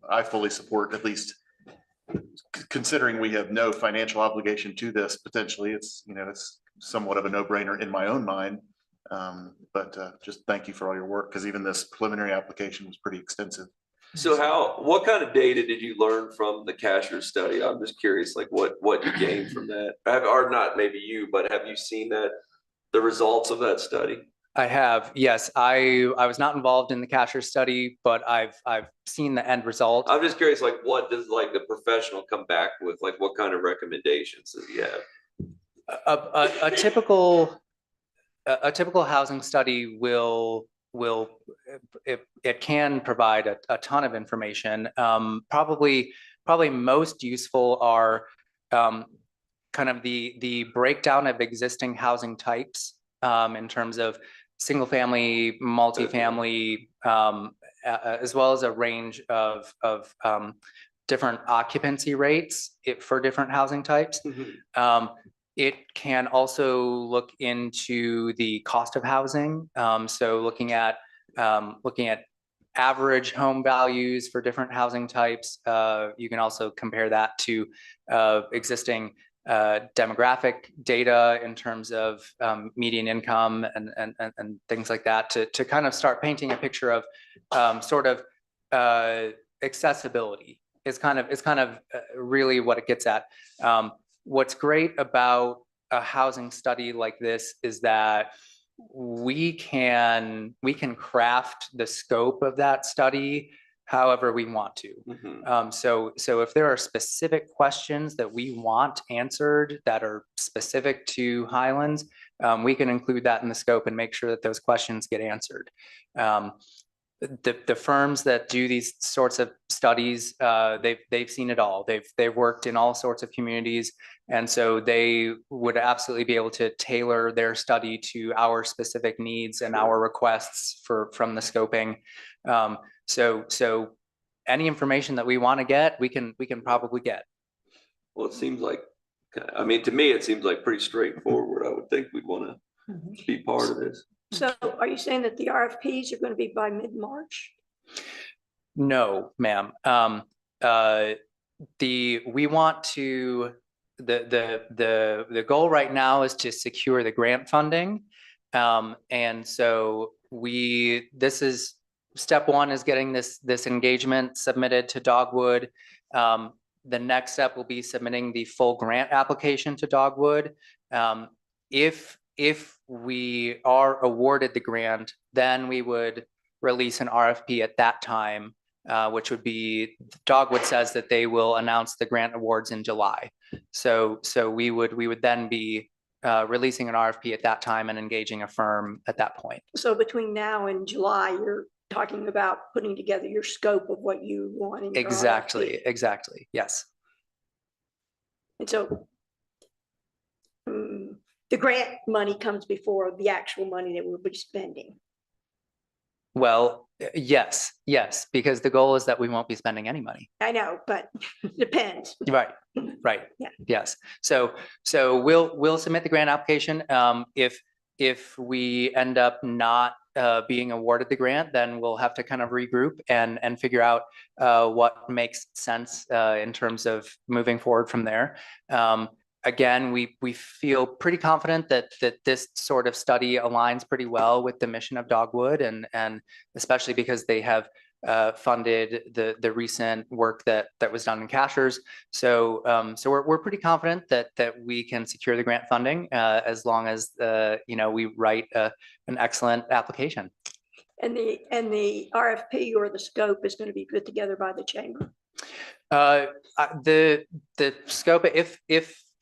I fully support, at least considering we have no financial obligation to this. Potentially, it's, you know, it's somewhat of a no-brainer in my own mind. But just thank you for all your work, because even this preliminary application was pretty extensive. So what kind of data did you learn from the cashier study? I'm just curious, like what you gained from that, or not maybe you, but have you seen the results of that study? I have, yes. I was not involved in the cashier study, but I've seen the end result. I'm just curious, like what does like the professional come back with? Like what kind of recommendations does he have? A typical housing study will it can provide a ton of information. Probably most useful are kind of the breakdown of existing housing types in terms of single family, multifamily, as well as a range of different occupancy rates for different housing types. It can also look into the cost of housing. So looking at average home values for different housing types. You can also compare that to existing demographic data in terms of median income and things like that to kind of start painting a picture of sort of accessibility. It's kind of really what it gets at. What's great about a housing study like this is that we can craft the scope of that study however we want to. So if there are specific questions that we want answered that are specific to Highlands, we can include that in the scope and make sure that those questions get answered. The firms that do these sorts of studies, they've seen it all. They've worked in all sorts of communities, and so they would absolutely be able to tailor their study to our specific needs and our requests from the scoping. So any information that we want to get, we can probably get. Well, it seems like, I mean, to me, it seems like pretty straightforward. I would think we'd want to be part of this. So are you saying that the RFPs are going to be by mid-March? No, ma'am. We want to, the goal right now is to secure the grant funding. And so this is step one, is getting this engagement submitted to Dogwood. The next step will be submitting the full grant application to Dogwood. If we are awarded the grant, then we would release an RFP at that time, which would be, Dogwood says that they will announce the grant awards in July. So we would then be releasing an RFP at that time and engaging a firm at that point. So between now and July, you're talking about putting together your scope of what you want in your Exactly, RFP. exactly. Yes. And so the grant money comes before the actual money that we'll be spending. Well, yes, because the goal is that we won't be spending any money. I know, but depends. Right, right. Yeah. Yes. So we'll submit the grant application. If we end up not being awarded the grant, then we'll have to kind of regroup and figure out what makes sense in terms of moving forward from there. Again, we feel pretty confident that this sort of study aligns pretty well with the mission of Dogwood, and especially because they have funded the recent work that was done in Cashers. So we're pretty confident that we can secure the grant funding as long as we write an excellent application. And the RFP or the scope is going to be put together by the chamber. The scope,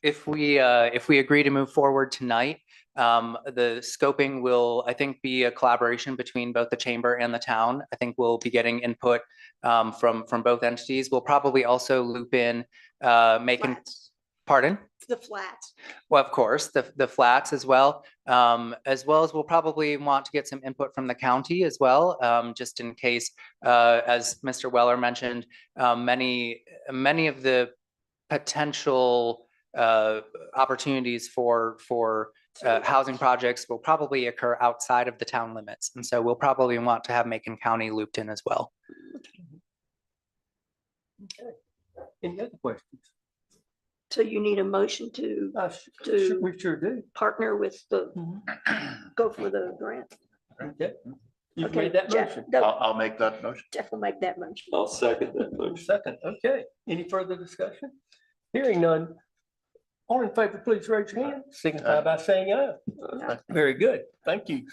if we agree to move forward tonight, the scoping will, I think, be a collaboration between both the chamber and the town. I think we'll be getting input from both entities. We'll probably also loop in making. Flats. Pardon? The flats. Well, of course, the flats as well as we'll probably want to get some input from the county as well, just in case, as Mr. Weller mentioned, many of the potential opportunities for housing projects will probably occur outside of the town limits. And so we'll probably want to have Macon County looped in as well. Okay. Any other questions? So you need a motion to We sure do. partner with the, go for the grant. Okay. You've Okay, made that Jeff, motion. I'll make that motion. Jeff will make that motion. I'll second that motion. Second, okay. Any further discussion? Hearing none. All in favor, please raise your hand. Signify by saying aye. Very good. Thank you.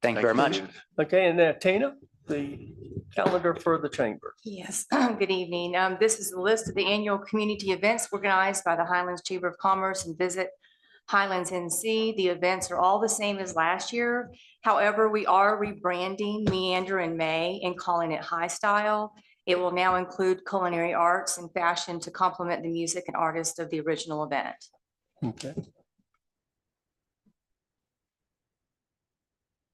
Thank you very much. Okay, and now Tina, the calendar for the chamber. Yes, good evening. This is the list of the annual community events organized by the Highlands Chamber of Commerce and Visit Highlands NC. The events are all the same as last year. However, we are rebranding Meander in May and calling it High Style. It will now include culinary arts and fashion to complement the music and artists of the original event. Okay.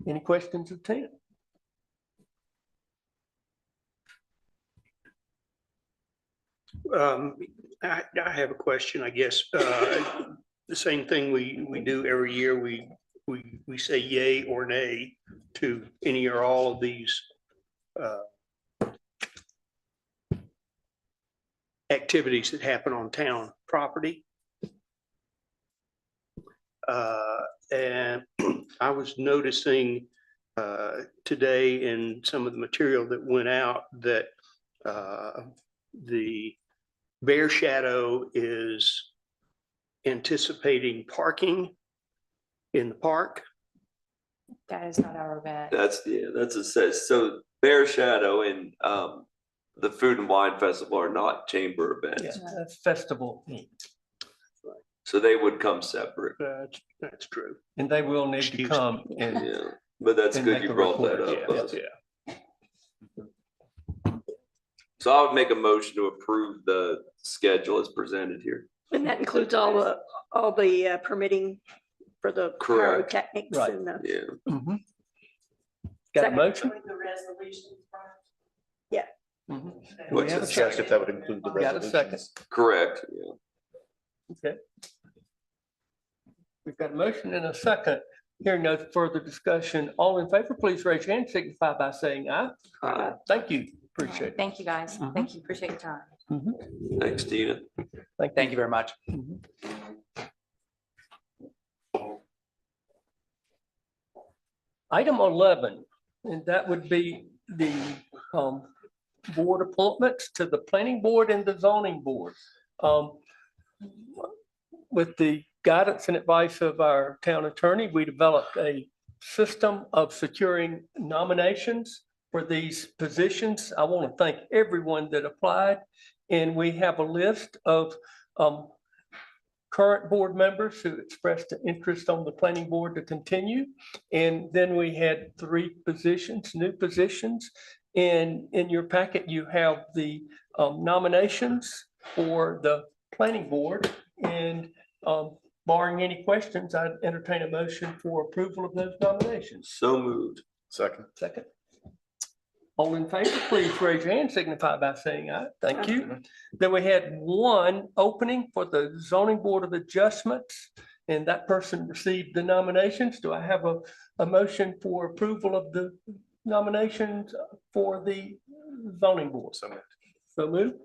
Any questions of Tina? I have a question, I guess. The same thing we do every year. We say yay or nay to any or all of these activities that happen on town property. And I was noticing today in some of the material that went out that the Bear Shadow is anticipating parking in the park. That is not our event. That's a says. So Bear Shadow and the Food and Wine Festival are not chamber events. Yeah, that's festival. So they would come separate. That's true. And they will need to come and Yeah, but that's and good make you a brought that report. up. Yeah, Buzz. Yeah. So I would make a motion to approve the schedule as presented here. And that includes all the permitting for the Correct. pyrotechnics Right. and the. Yeah. Mhm. Got a Second. motion? Yeah. Mhm. What's We have a the Check second. if that would include the Got a second. resolutions. Correct. Yeah. Okay. We've got a motion and a second. Hearing no further discussion, all in favor, please raise your hand, signify by saying aye. Thank you, appreciate it. Thank you, guys. Thank you. Appreciate your time. Thanks, Tina. Thank you very much. Item 11, and that would be the board appointments to the planning board and the zoning board. With the guidance and advice of our town attorney, we developed a system of securing nominations for these positions. I want to thank everyone that applied, and we have a list of current board members who expressed an interest on the planning board to continue. And then we had 3 positions, new positions. And in your packet, you have the nominations for the planning board. And barring any questions, I'd entertain a motion for approval of those nominations. So moved. Second. Second. All in favor, please raise your hand, signify by saying aye. Thank you. Then we had 1 opening for the zoning board of adjustments, and that person received the nominations. Do I have a motion for approval of the nominations for the zoning board? So moved.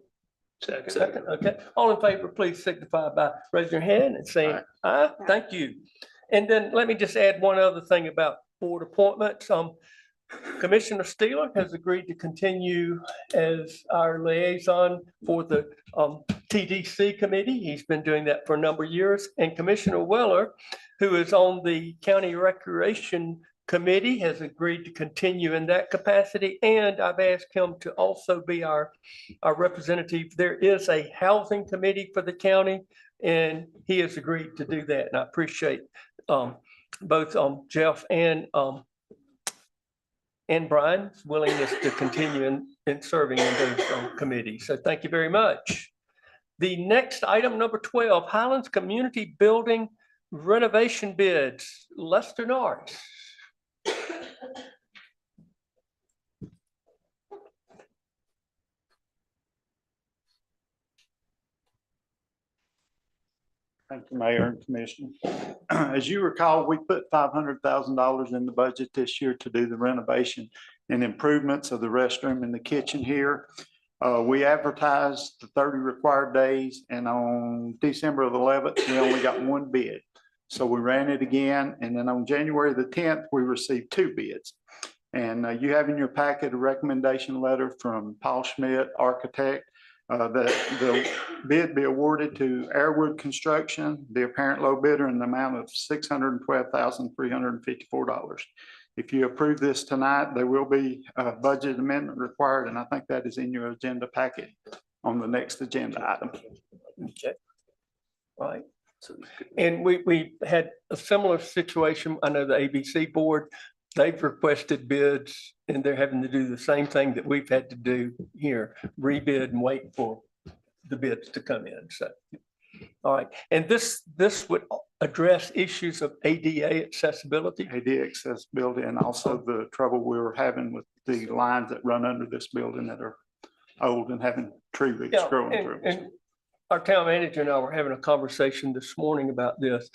Second. Okay. All in favor, please signify by raising your hand and saying aye. Thank you. And then let me just add one other thing about board appointments. Commissioner Steeler has agreed to continue as our liaison for the TDC committee. He's been doing that for a number of years. And Commissioner Weller, who is on the County Recreation Committee, has agreed to continue in that capacity. And I've asked him to also be our representative. There is a housing committee for the county, and he has agreed to do that. And I appreciate both Jeff and Brian's willingness to continue in serving in those committees. So thank you very much. The next item, number 12, Highlands Community Building renovation bids. Lester Norris. Thank you, Mayor and Commissioner. As you recall, we put $500,000 in the budget this year to do the renovation and improvements of the restroom and the kitchen here. We advertised the 30 required days, and on December 11th, we only got 1 bid. So we ran it again, and then on January the 10th, we received 2 bids. And you have in your packet a recommendation letter from Paul Schmidt, architect, that the bid be awarded to Airwood Construction, the apparent low bidder, in the amount of $612,354. If you approve this tonight, there will be a budget amendment required, and I think that is in your agenda packet on the next agenda item. Okay. Right. And we had a similar situation. I know the ABC board, they've requested bids, and they're having to do the same thing that we've had to do here, rebid and wait for the bids to come in. So, all right. And this would address issues of ADA accessibility. ADA accessibility, and also the trouble we were having with the lines that run under this building that are old and having tree roots growing through them. And our town manager and I were having a conversation this morning about this.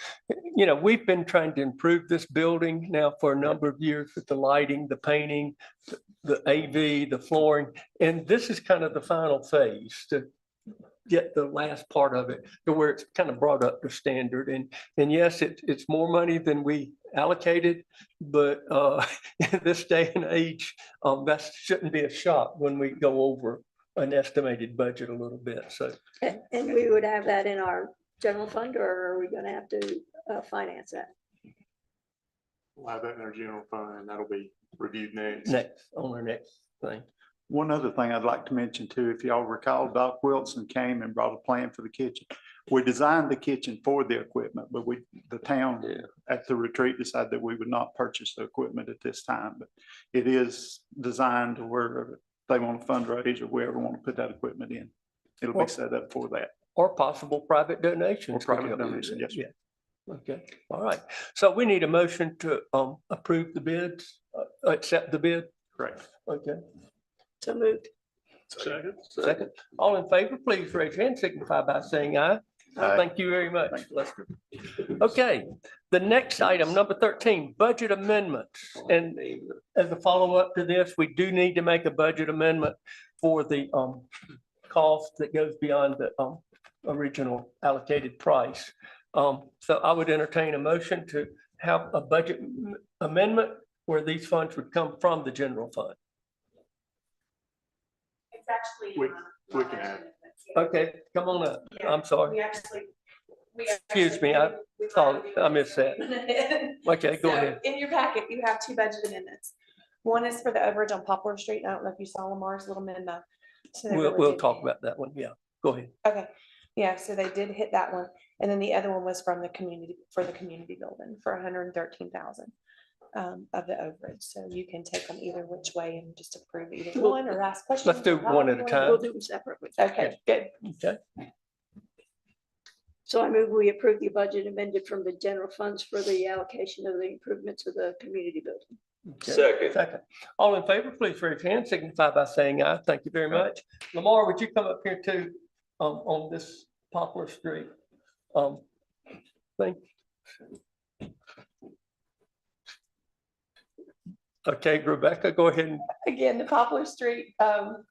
You know, we've been trying to improve this building now for a number of years with the lighting, the painting, the AV, the flooring, and this is kind of the final phase to get the last part of it to where it's kind of brought up to standard. And yes, it's more money than we allocated, but in this day and age, that shouldn't be a shock when we go over an estimated budget a little bit. So, and we would have that in our general fund, or are we going to have to finance that? We'll have that in our general fund, and that'll be reviewed next. On our next thing. One other thing I'd like to mention too, if y'all recall, Doc Wilson came and brought a plan for the kitchen. We designed the kitchen for the equipment, but the town at the retreat decided that we would not purchase the equipment at this time, but it is designed to where they want to fundraise or wherever want to put that equipment in. It'll be set up for that. Or possible private donations. Or private donations, yes. Yeah. Okay, all right. So we need a motion to approve the bids, accept the bid. Correct. Okay. So moved. Second. All in favor, please raise your hand, signify by saying aye. Aye. Thank you very much, Lester. Okay, the next item, number 13, budget amendments. And as a follow-up to this, we do need to make a budget amendment for the cost that goes beyond the original allocated price. So I would entertain a motion to have a budget amendment where these funds would come from the general fund. It's actually. We can add. Okay, come on up. Yeah, I'm sorry. Excuse me, I thought I missed that. Okay, go ahead. In your packet, you have 2 budget amendments. One is for the overage on Poplar Street. I don't know if you saw Lamar's little memo. So We'll talk about that one. Yeah, go ahead. Okay. Yeah, so they did hit that one. And then the other one was from the community, for the community building for 113,000 of the overage. So you can take them either which way and just approve either one or ask questions. Let's do or one at a however you wanna time. We'll do them separately. do it. Okay, good. Okay, So I move we approve the budget amended from the general funds for the allocation of the improvements of the community building. okay. Second. All in favor, please raise your hand, signify by saying aye. Thank you very much. Lamar, would you come up here too, on this Poplar Street? Thing. Okay, Rebecca, go ahead and Again, the Poplar Street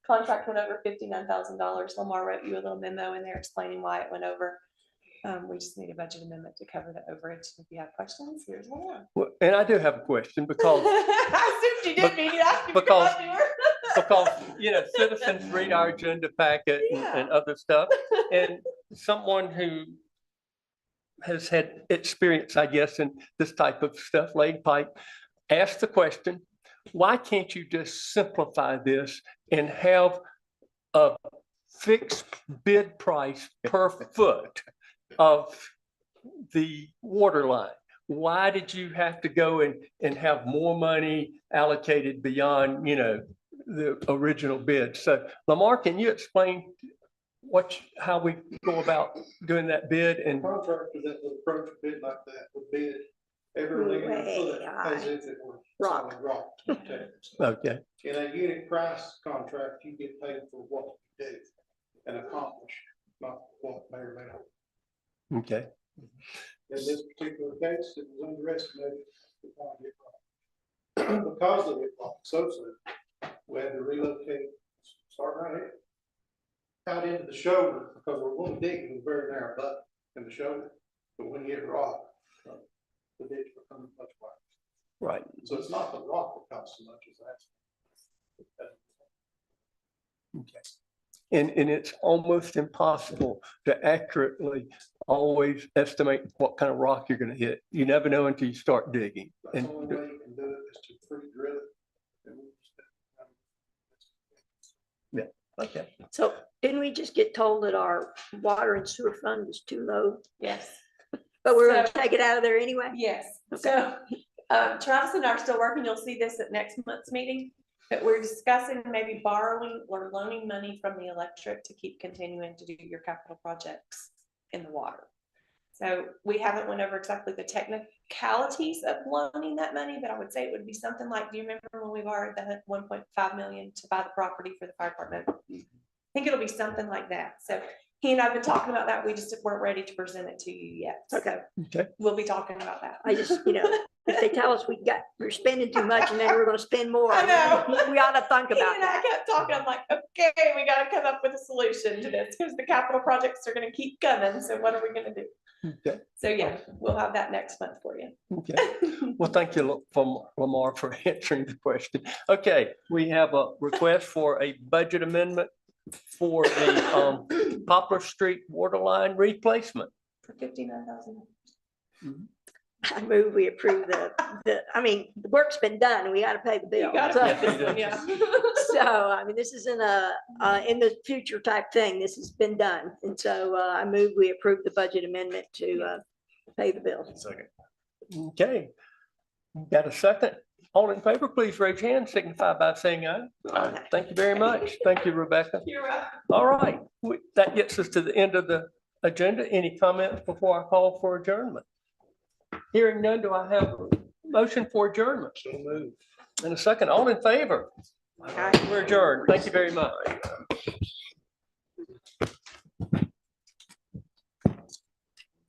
contract went over $59,000. Lamar wrote you a little memo in there explaining why it went over. We just need a budget amendment to cover the overage. If you have questions, here's one. well, and I do have a question because I assumed you did, mean you asked me to come up here. because, you know, citizens read our agenda packet and other stuff. And someone who has had experience, I guess, in this type of stuff, laid pipe, asked the question, why can't you just simplify this and have a fixed bid price per foot of the water line? Why did you have to go and have more money allocated beyond, you know, the original bid? So Lamar, can you explain how we go about doing that bid? And Contractor that would approach a bid like that would bid every linear foot as if it were solid rock. okay, In a unit price contract, you get paid for what you do and accomplish, not what may or may not. okay, In this particular case, it was underestimated. Because of it so soon, we had to relocate, start right here. Out into the shoulder, because we're going to dig in a very narrow butt in the shoulder, but when you hit rock, the ditch becomes much wider. right. So it's not the rock that costs so much as that. Okay. And it's almost impossible to accurately always estimate what kind of rock you're going to hit. You never know until you start digging. That's the only way you can do it is to pre-drill it. Yeah, okay. So didn't we just get told that our water and sewer fund was too low? Yes. But we're gonna take it out of there anyway? Yes. So Travis and I are still working. You'll see this at next month's meeting. But we're discussing maybe borrowing or loaning money from the electric to keep continuing to do your capital projects in the water. So we haven't went over exactly the technicalities of loaning that money, but I would say it would be something like, do you remember when we borrowed the 1.5 million to buy the property for the fire department? I think it'll be something like that. So he and I have been talking about that. We just weren't ready to present it to you yet. Okay. Okay. We'll be talking about that. I just, if they tell us we're spending too much and then we're gonna spend more. I know. We ought to think He about and I that. kept talking. I'm like, okay, we got to come up with a solution to this because the capital projects are going to keep coming. So what are we going to do? Okay. So yeah, we'll have that next month for you. Okay. Well, thank you, Lamar, for answering the question. Okay, we have a request for a budget amendment for the Poplar Street water line replacement. For $59,000. I move we approve the work's been done. We gotta pay the bill. You got to pay this one, yeah. So, I mean, this isn't in the future type thing. This has been done. And so I move we approve the budget amendment to pay the bill. Second. Okay. Got a second? All in favor, please raise your hand, signify by saying aye. Aye. Thank you very much. Thank you, Rebecca. You're right. All right, that gets us to the end of the agenda. Any comments before I call for adjournment? Hearing none, do I have a motion for adjournment? So move. And a second, all in favor? Aye. We're adjourned. Thank you very much.